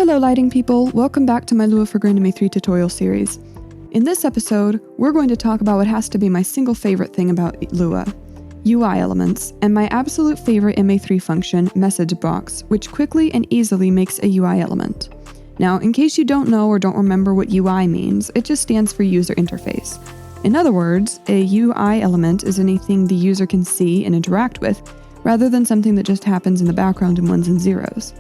Hello lighting people, welcome back to my Lua for GrandMA3 tutorial series. In this episode, we're going to talk about what has to be my single favorite thing about Lua, UI elements, and my absolute favorite MA3 function, MessageBox, which quickly and easily makes a UI element. Now, in case you don't know or don't remember what UI means, it just stands for user interface. In other words, a UI element is anything the user can see and interact with, rather than something that just happens in the background in ones and zeros.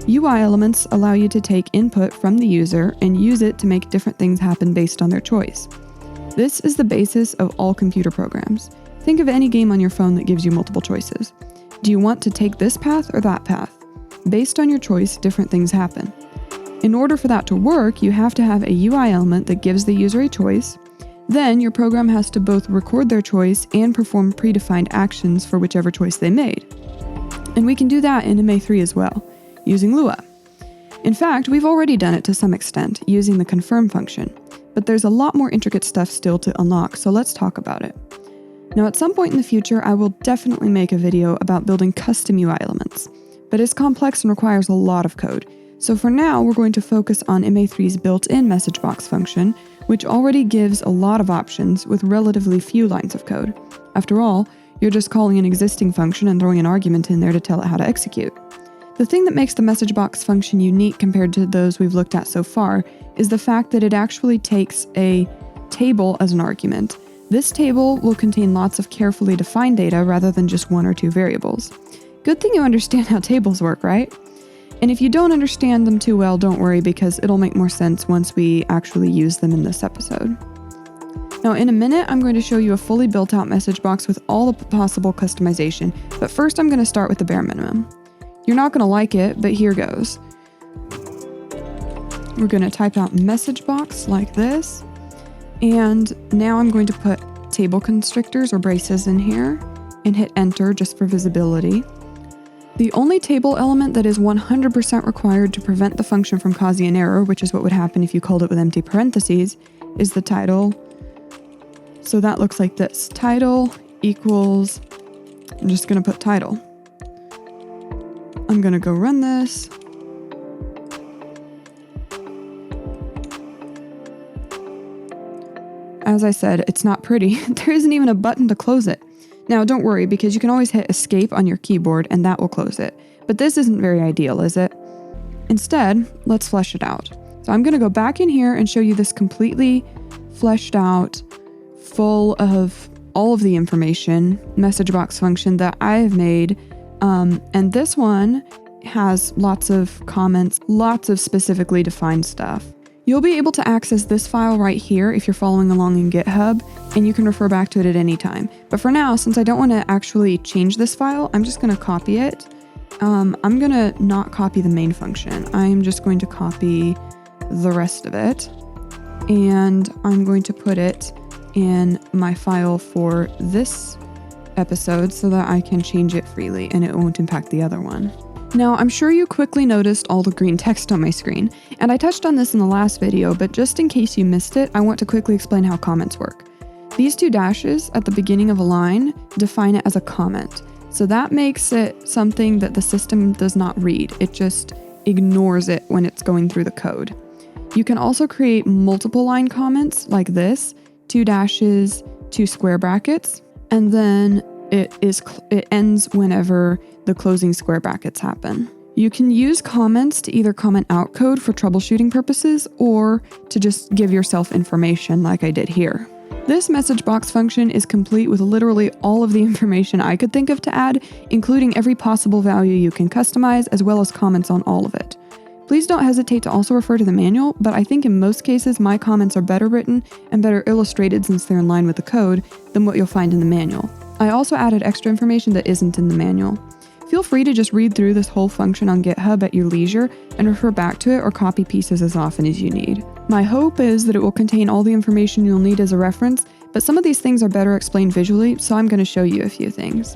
UI elements allow you to take input from the user and use it to make different things happen based on their choice. This is the basis of all computer programs. Think of any game on your phone that gives you multiple choices. Do you want to take this path or that path? Based on your choice, different things happen. In order for that to work, you have to have a UI element that gives the user a choice. Then your program has to both record their choice and perform predefined actions for whichever choice they made. And we can do that in MA3 as well, using Lua. In fact, we've already done it to some extent, using the confirm function, but there's a lot more intricate stuff still to unlock, so let's talk about it. Now, at some point in the future, I will definitely make a video about building custom UI elements, but it's complex and requires a lot of code. So for now, we're going to focus on MA3's built-in MessageBox function, which already gives a lot of options with relatively few lines of code. After all, you're just calling an existing function and throwing an argument in there to tell it how to execute. The thing that makes the MessageBox function unique compared to those we've looked at so far is the fact that it actually takes a table as an argument. This table will contain lots of carefully defined data rather than just one or two variables. Good thing you understand how tables work, right? And if you don't understand them too well, don't worry, because it'll make more sense once we actually use them in this episode. Now, in a minute, I'm going to show you a fully built out MessageBox with all the possible customization, but first I'm going to start with the bare minimum. You're not going to like it, but here goes. We're going to type out MessageBox like this, and now I'm going to put table constrictors or braces in here and hit enter just for visibility. The only table element that is 100% required to prevent the function from causing an error, which is what would happen if you called it with empty parentheses, is the title. So that looks like this. Title equals, I'm just going to put title. I'm going to go run this. As I said, it's not pretty. There isn't even a button to close it. Now, don't worry, because you can always hit escape on your keyboard and that will close it. But this isn't very ideal, is it? Instead, let's flesh it out. So I'm going to go back in here and show you this completely fleshed out, full of all of the information MessageBox function that I have made. And this one has lots of comments, lots of specifically defined stuff. You'll be able to access this file right here if you're following along in GitHub, and you can refer back to it at any time. But for now, since I don't want to actually change this file, I'm just going to copy it. I'm going to not copy the main function. I'm just going to copy the rest of it, and I'm going to put it in my file for this episode so that I can change it freely and it won't impact the other one. Now, I'm sure you quickly noticed all the green text on my screen, and I touched on this in the last video, but just in case you missed it, I want to quickly explain how comments work. These two dashes at the beginning of a line define it as a comment. So that makes it something that the system does not read. It just ignores it when it's going through the code. You can also create multiple line comments like this, 2 dashes, 2 square brackets, and then it ends whenever the closing square brackets happen. You can use comments to either comment out code for troubleshooting purposes or to just give yourself information like I did here. This MessageBox function is complete with literally all of the information I could think of to add, including every possible value you can customize, as well as comments on all of it. Please don't hesitate to also refer to the manual, but I think in most cases my comments are better written and better illustrated since they're in line with the code than what you'll find in the manual. I also added extra information that isn't in the manual. Feel free to just read through this whole function on GitHub at your leisure and refer back to it or copy pieces as often as you need. My hope is that it will contain all the information you'll need as a reference, but some of these things are better explained visually, so I'm going to show you a few things.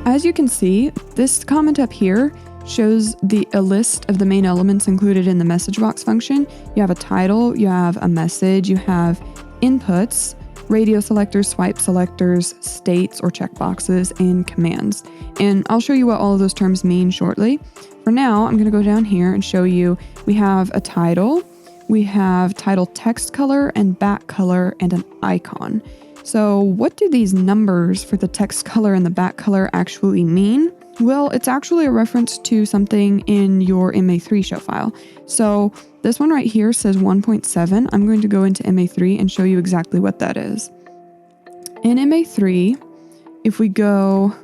As you can see, this comment up here shows a list of the main elements included in the MessageBox function. You have a title, you have a message, you have inputs, radio selectors, swipe selectors, states or checkboxes, and commands. And I'll show you what all of those terms mean shortly. For now, I'm going to go down here and show you we have a title, we have title text color and back color and an icon. So what do these numbers for the text color and the back color actually mean? Well, it's actually a reference to something in your MA3 show file. So this one right here says 1.7. I'm going to go into MA3 and show you exactly what that is. In MA3, if we go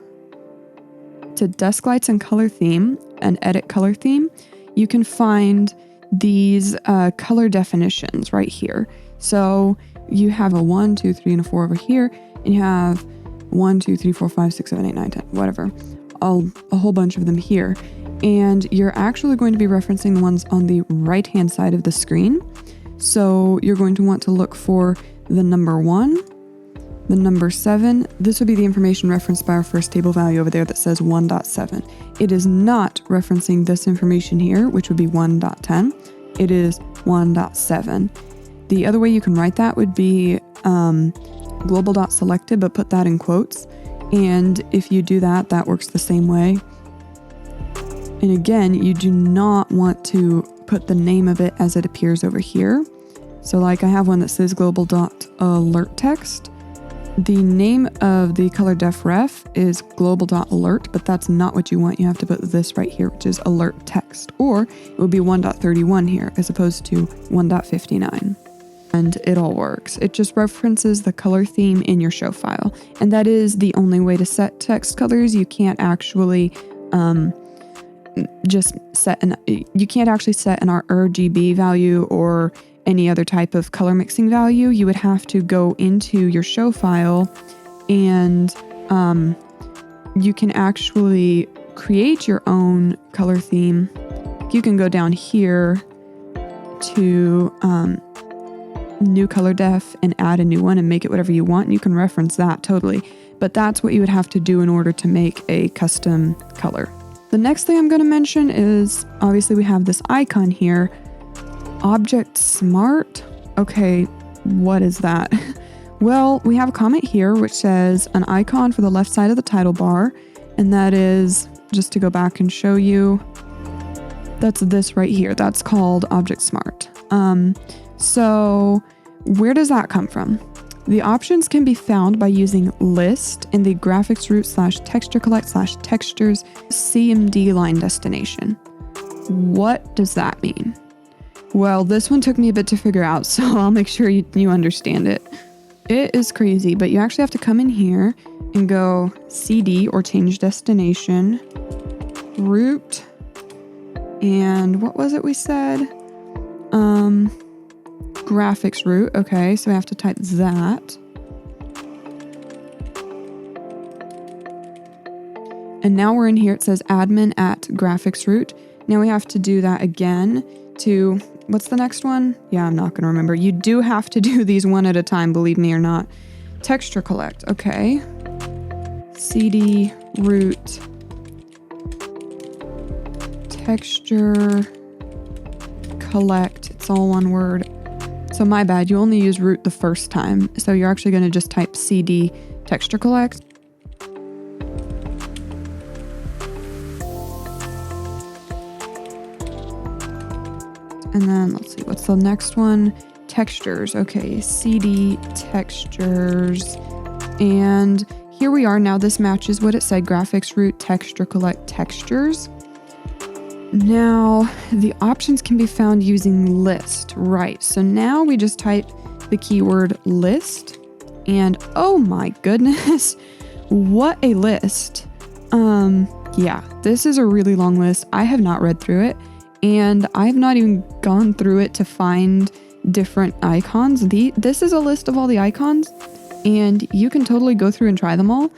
to desk lights and color theme and edit color theme, you can find these color definitions right here. So you have a 1, 2, 3, and a 4 over here, and you have 1, 2, 3, 4, 5, 6, 7, 8, 9, 10, whatever. A whole bunch of them here. And you're actually going to be referencing the ones on the right-hand side of the screen. So you're going to want to look for the number 1, the number 7. This would be the information referenced by our first table value over there that says 1.7. It is not referencing this information here, which would be 1.10. It is 1.7. The other way you can write that would be global.selected, but put that in quotes. And if you do that, that works the same way. And again, you do not want to put the name of it as it appears over here. So like I have one that says global.alert text. The name of the color def ref is global.alert, but that's not what you want. You have to put this right here, which is alert text, or it would be 1.31 here as opposed to 1.59. And it all works. It just references the color theme in your show file. And that is the only way to set text colors. You can't actually you can't actually set an RGB value or any other type of color mixing value. You would have to go into your show file and you can actually create your own color theme. You can go down here to new color def and add a new one and make it whatever you want, and you can reference that totally. But that's what you would have to do in order to make a custom color. The next thing I'm going to mention is obviously we have this icon here, Object Smart. Okay, what is that? Well, we have a comment here which says an icon for the left side of the title bar, and that is, just to go back and show you, that's this right here. That's called Object Smart. So where does that come from? The options can be found by using list in the graphics root /texture collect /textures CMD line destination. What does that mean? Well, this one took me a bit to figure out, so I'll make sure you understand it. It is crazy, but you actually have to come in here and go CD or change destination, root, and what was it we said? Graphics root. Okay, so we have to type that. And now we're in here. It says admin at graphics root. Now we have to do that again to, what's the next one? Yeah, I'm not going to remember. You do have to do these one at a time, believe me or not. Texture collect. Okay. CD root texture collect. It's all one word. So my bad, you only use root the first time. So you're actually going to just type CD texture collect. And then let's see, what's the next one? Textures. Okay, CD textures. And here we are. Now this matches what it said, graphics root texture collect textures. Now, the options can be found using list, right? So now we just type the keyword list, and oh my goodness, what a list. Yeah, this is a really long list. I have not read through it, and I've not even gone through it to find different icons. This is a list of all the icons, and you can totally go through and try them all.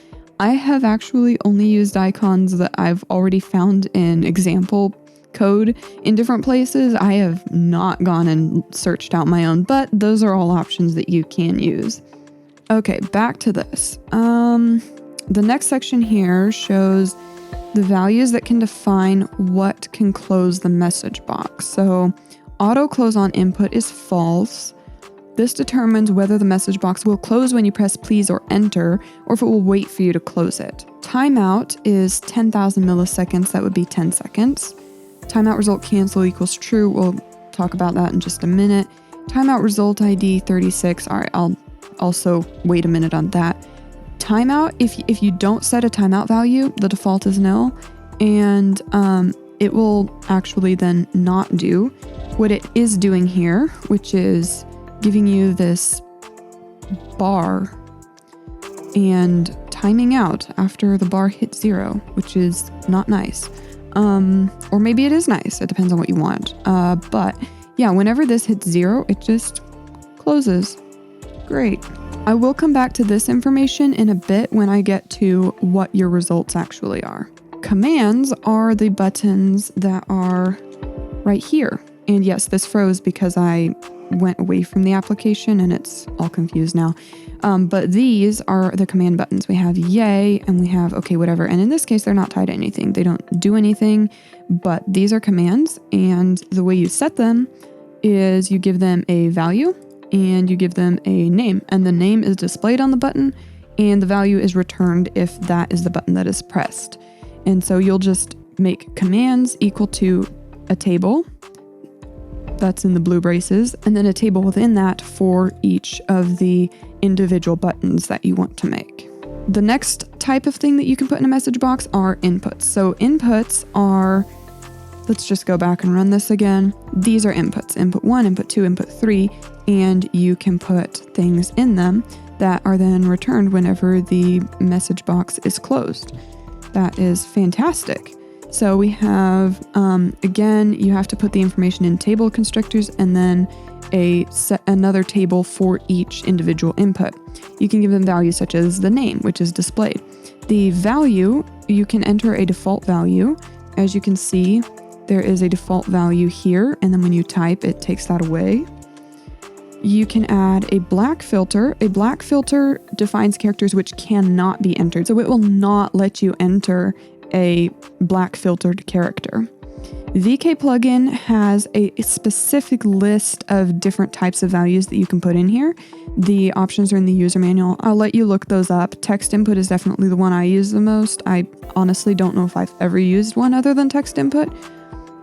I have actually only used icons that I've already found in example code in different places. I have not gone and searched out my own, but those are all options that you can use. Okay, back to this. The next section here shows the values that can define what can close the message box. So auto close on input is false. This determines whether the message box will close when you press please or enter, or if it will wait for you to close it. Timeout is 10,000 milliseconds. That would be 10 seconds. Timeout result cancel equals true. We'll talk about that in just a minute. Timeout result ID 36. All right, I'll also wait a minute on that. Timeout, if you don't set a timeout value, the default is nil, and it will actually then not do what it is doing here, which is giving you this bar and timing out after the bar hits 0, which is not nice. Or maybe it is nice. It depends on what you want. But yeah, whenever this hits 0, it just closes. Great. I will come back to this information in a bit when I get to what your results actually are. Commands are the buttons that are right here. And yes, this froze because I went away from the application and it's all confused now. But these are the command buttons. We have yay and we have okay, whatever. And in this case, they're not tied to anything. They don't do anything, but these are commands. And the way you set them is you give them a value and you give them a name. And the name is displayed on the button and the value is returned if that is the button that is pressed. And so you'll just make commands equal to a table that's in the blue braces, and then a table within that for each of the individual buttons that you want to make. The next type of thing that you can put in a message box are inputs. So inputs are, let's just go back and run this again. These are inputs, input 1, input 2, input 3, and you can put things in them that are then returned whenever the message box is closed. That is fantastic. So we have, again, you have to put the information in table constructors and then another table for each individual input. You can give them values such as the name, which is displayed. The value, you can enter a default value. As you can see, there is a default value here, and then when you type, it takes that away. You can add a black filter. A black filter defines characters which cannot be entered, so it will not let you enter a black filtered character. VK plugin has a specific list of different types of values that you can put in here. The options are in the user manual. I'll let you look those up. Text input is definitely the one I use the most. I honestly don't know if I've ever used one other than text input.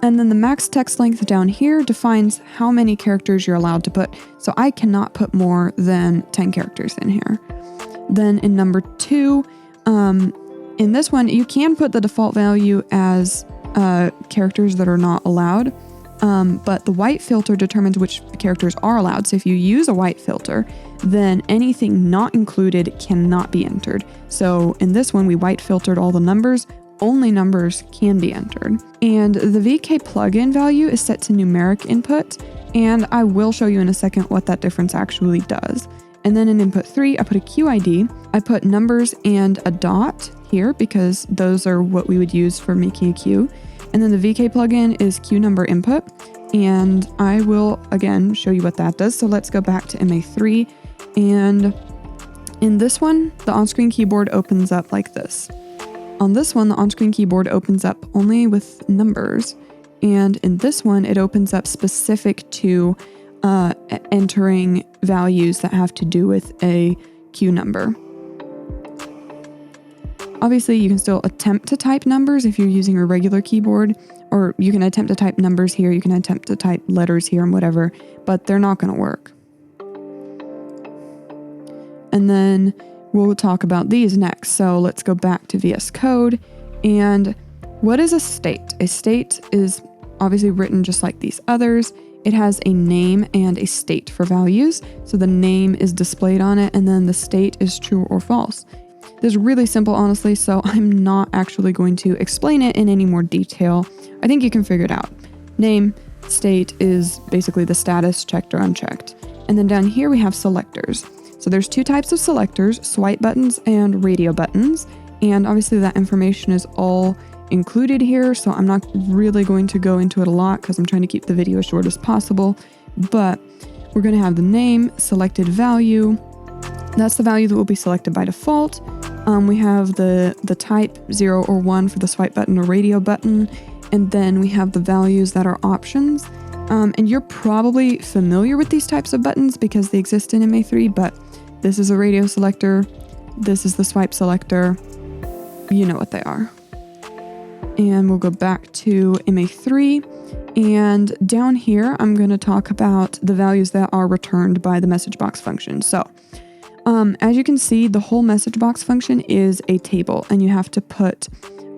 And then the max text length down here defines how many characters you're allowed to put. So I cannot put more than 10 characters in here. Then in number 2, in this one, you can put the default value as characters that are not allowed, but the white filter determines which characters are allowed. So if you use a white filter, then anything not included cannot be entered. So in this one, we white filtered all the numbers. Only numbers can be entered. And the VK plugin value is set to numeric input, and I will show you in a second what that difference actually does. And then in input 3, I put a QID. I put numbers and a dot here because those are what we would use for making a queue. And then the VK plugin is queue number input. And I will, again, show you what that does. So let's go back to MA3. And in this one, the on-screen keyboard opens up like this. On this one, the on-screen keyboard opens up only with numbers. And in this one, it opens up specific to entering values that have to do with a queue number. Obviously, you can still attempt to type numbers if you're using a regular keyboard, or you can attempt to type numbers here, you can attempt to type letters here and whatever, but they're not going to work. And then we'll talk about these next. So let's go back to VS Code. And what is a state? A state is obviously written just like these others. It has a name and a state for values. So the name is displayed on it, and then the state is true or false. This is really simple, honestly, so I'm not actually going to explain it in any more detail. I think you can figure it out. Name, state is basically the status, checked or unchecked. And then down here we have selectors. So there's 2 types of selectors, swipe buttons and radio buttons. And obviously that information is all included here, so I'm not really going to go into it a lot because I'm trying to keep the video as short as possible. But we're going to have the name, selected value. That's the value that will be selected by default. We have the type 0 or 1 for the swipe button or radio button. And then we have the values that are options. And you're probably familiar with these types of buttons because they exist in MA3, but this is a radio selector. This is the swipe selector. You know what they are. And we'll go back to MA3. And down here, I'm going to talk about the values that are returned by the MessageBox function. So as you can see, the whole MessageBox function is a table, and you have to put,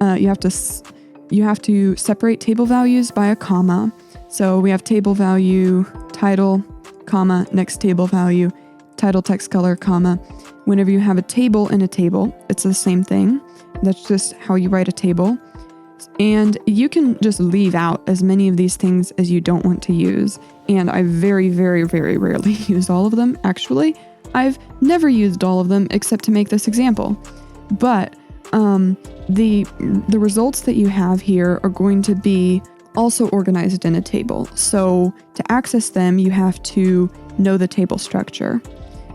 you have to separate table values by a comma. So we have table value, title, comma, next table value, title text color, comma. Whenever you have a table in a table, it's the same thing. That's just how you write a table. And you can just leave out as many of these things as you don't want to use. And I very, very, very rarely use all of them. Actually, I've never used all of them except to make this example. But the results that you have here are going to be also organized in a table. So to access them, you have to know the table structure.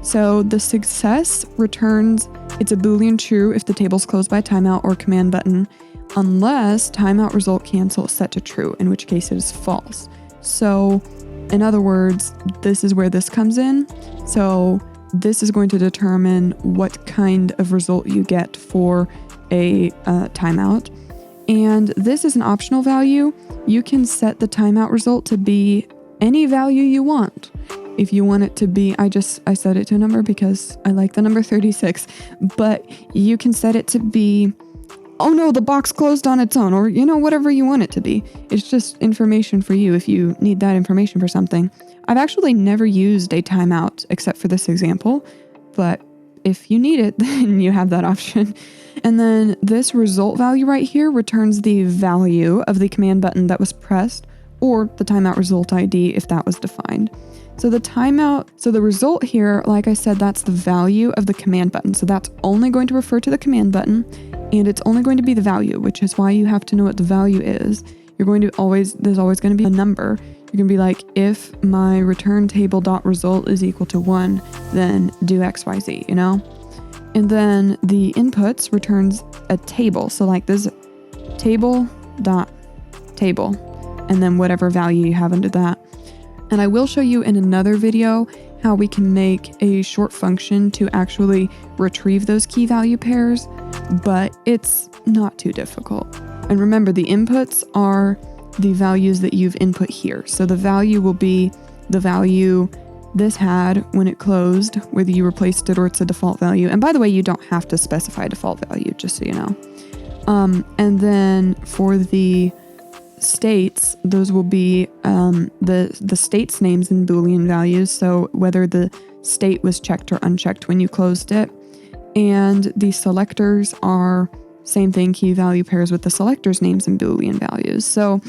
So the success returns, it's a Boolean true if the table's closed by timeout or command button, unless timeout result cancel is set to true, in which case it is false. So in other words, this is where this comes in. So this is going to determine what kind of result you get for a timeout. And this is an optional value. You can set the timeout result to be any value you want. If you want it to be, I set it to a number because I like the number 36, but you can set it to be, oh no, the box closed on its own, or whatever you want it to be. It's just information for you if you need that information for something. I've actually never used a timeout except for this example, but if you need it, then you have that option. And then this result value right here returns the value of the command button that was pressed, or the timeout result ID if that was defined. So the result here, like I said, that's the value of the command button. So that's only going to refer to the command button, and it's only going to be the value, which is why you have to know what the value is. There's always going to be a number. You're going to be like, if my return table dot result is equal to 1, then do XYZ, And then the inputs returns a table. So like this table dot table, and then whatever value you have under that. And I will show you in another video how we can make a short function to actually retrieve those key value pairs, but it's not too difficult. And remember, the inputs are the values that you've input here. So the value will be the value this had when it closed, whether you replaced it or it's a default value. And by the way, you don't have to specify a default value, just so you know. And then for the states, those will be the state's names and Boolean values, so whether the state was checked or unchecked when you closed it. And the selectors are same thing, key value pairs with the selectors' names and Boolean values. So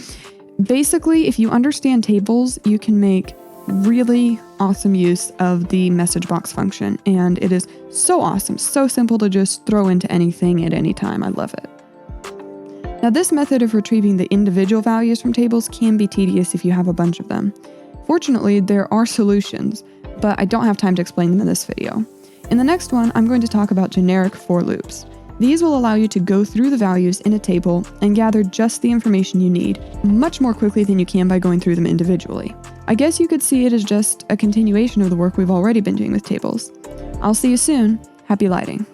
basically, if you understand tables, you can make really awesome use of the MessageBox function, and it is so awesome, so simple to just throw into anything at any time. I love it. Now, this method of retrieving the individual values from tables can be tedious if you have a bunch of them. Fortunately, there are solutions, but I don't have time to explain them in this video. In the next one, I'm going to talk about generic for loops. These will allow you to go through the values in a table and gather just the information you need, much more quickly than you can by going through them individually. I guess you could see it as just a continuation of the work we've already been doing with tables. I'll see you soon. Happy lighting.